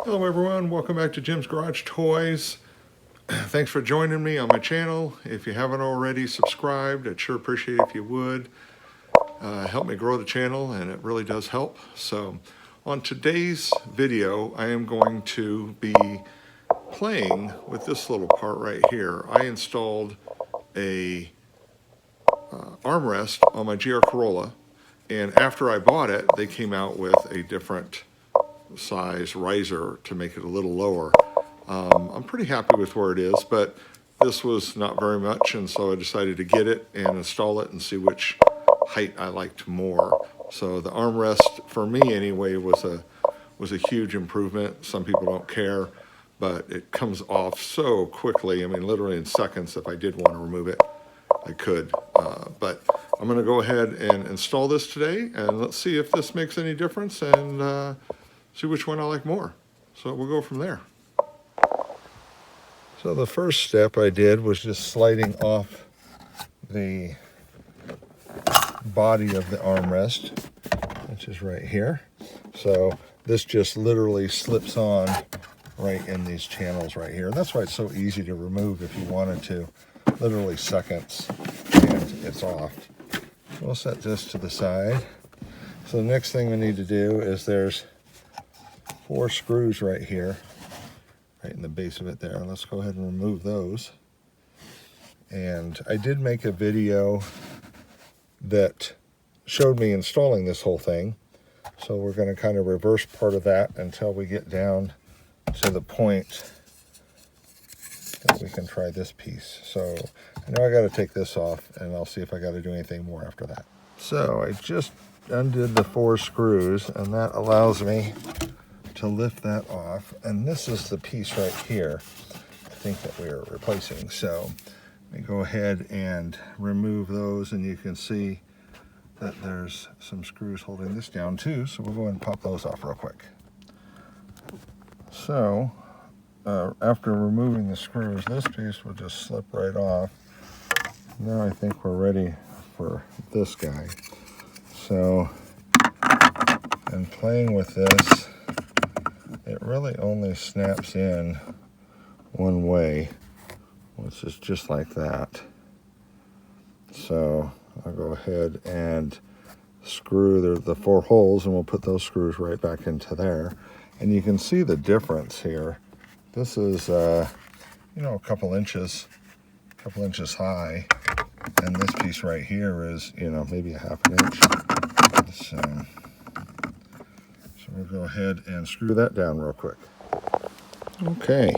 Hello everyone, welcome back to Jim's Garage Toys. Thanks for joining me on my channel. If you haven't already subscribed, I'd sure appreciate it if you would. Help me grow the channel, and it really does help. So on today's video, I am going to be playing with this little part right here. I installed a armrest on my GR Corolla, and after I bought it, they came out with a different size riser to make it a little lower. I'm pretty happy with where it is, but this was not very much, and so I decided to get it and install it and see which height I liked more. So the armrest, for me anyway, was a huge improvement. Some people don't care, but it comes off so quickly. I mean, literally in seconds. If I did want to remove it, I could. But I'm going to go ahead and install this today, and let's see if this makes any difference, and see which one I like more. So we'll go from there. So the first step I did was just sliding off the body of the armrest, which is right here. So this just literally slips on right in these channels right here. And that's why it's so easy to remove if you wanted to. Literally seconds and it's off. We'll set this to the side. So the next thing we need to do is there's 4 screws right here, right in the base of it there. Let's go ahead and remove those. And I did make a video that showed me installing this whole thing. So we're going to kind of reverse part of that until we get down to the point that we can try this piece. So I know I got to take this off, and I'll see if I got to do anything more after that. So I just undid the 4 screws, and that allows me to lift that off. And this is the piece right here, I think, that we are replacing. So let me go ahead and remove those, and you can see that there's some screws holding this down too. So we'll go ahead and pop those off real quick. So after removing the screws, this piece will just slip right off. Now I think we're ready for this guy. So, and playing with this, it really only snaps in one way, which is just like that. So I'll go ahead and screw the 4 holes, and we'll put those screws right back into there. And you can see the difference here. This is, you know, a couple inches high, and this piece right here is, you know, maybe a ½ an inch. So we'll go ahead and screw that down real quick. Okay,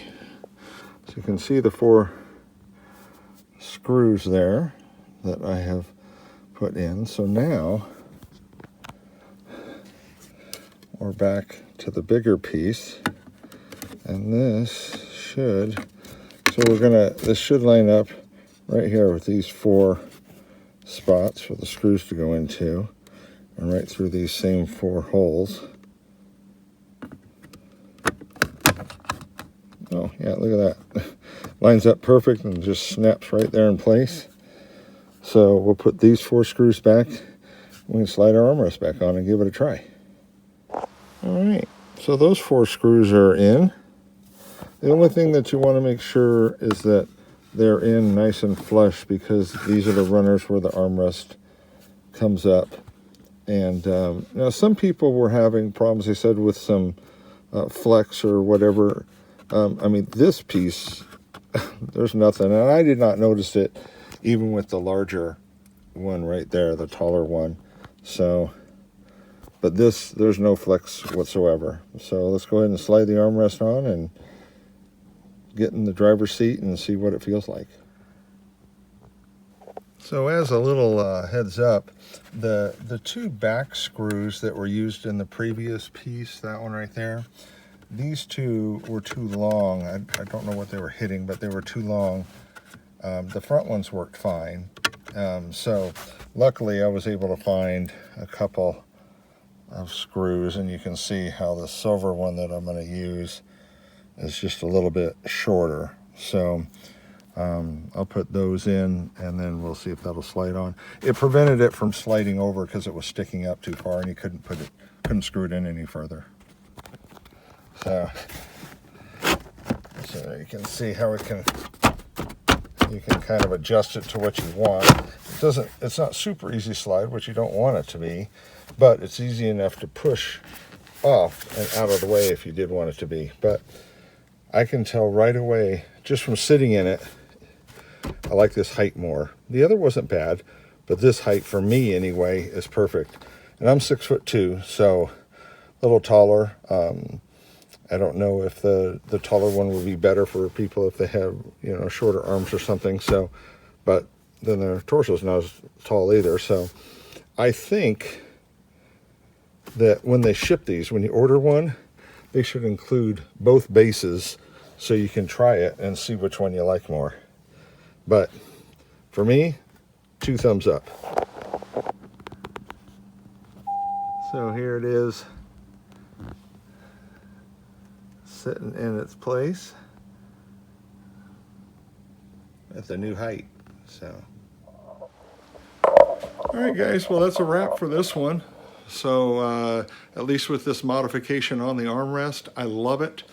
so you can see the 4 screws there that I have put in. So now we're back to the bigger piece, and this should line up right here with these 4 spots for the screws to go into, and right through these same 4 holes. Oh yeah, look at that. Lines up perfect and just snaps right there in place. So we'll put these 4 screws back. We can slide our armrest back on and give it a try. All right, so those 4 screws are in. The only thing that you want to make sure is that they're in nice and flush, because these are the runners where the armrest comes up. And now some people were having problems, they said, with some flex or whatever. I mean, this piece, there's nothing. And I did not notice it even with the larger one right there, the taller one. So, but this, there's no flex whatsoever. So let's go ahead and slide the armrest on and get in the driver's seat and see what it feels like. So as a little heads up, the 2 back screws that were used in the previous piece, that one right there, these 2 were too long. I don't know what they were hitting, but they were too long. The front ones worked fine. So luckily I was able to find a couple of screws, and you can see how the silver one that I'm going to use is just a little bit shorter. So I'll put those in, and then we'll see if that'll slide on. It prevented it from sliding over because it was sticking up too far, and you couldn't screw it in any further. So So you can see how you can kind of adjust it to what you want. It's not super easy slide, which you don't want it to be, but it's easy enough to push off and out of the way if you did want it to be. But I can tell right away, just from sitting in it, I like this height more. The other wasn't bad, but this height for me anyway is perfect. And I'm 6'2", so a little taller. I don't know if the taller one would be better for people if they have, you know, shorter arms or something. So, but then their torso's not as tall either. So I think that when they ship these, when you order one, they should include both bases so you can try it and see which one you like more. But for me, 2 thumbs up. So here it is, sitting in its place at the new height. So, all right guys, well that's a wrap for this one. So at least with this modification on the armrest, I love it.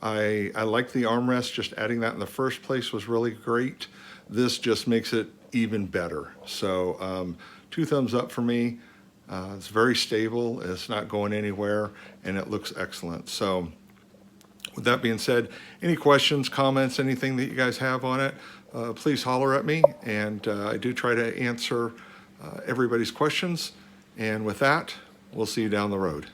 I like the armrest. Just adding that in the first place was really great. This just makes it even better. So 2 thumbs up for me. It's very stable, it's not going anywhere, and it looks excellent. So with that being said, any questions, comments, anything that you guys have on it, please holler at me, and I do try to answer everybody's questions. And with that, we'll see you down the road.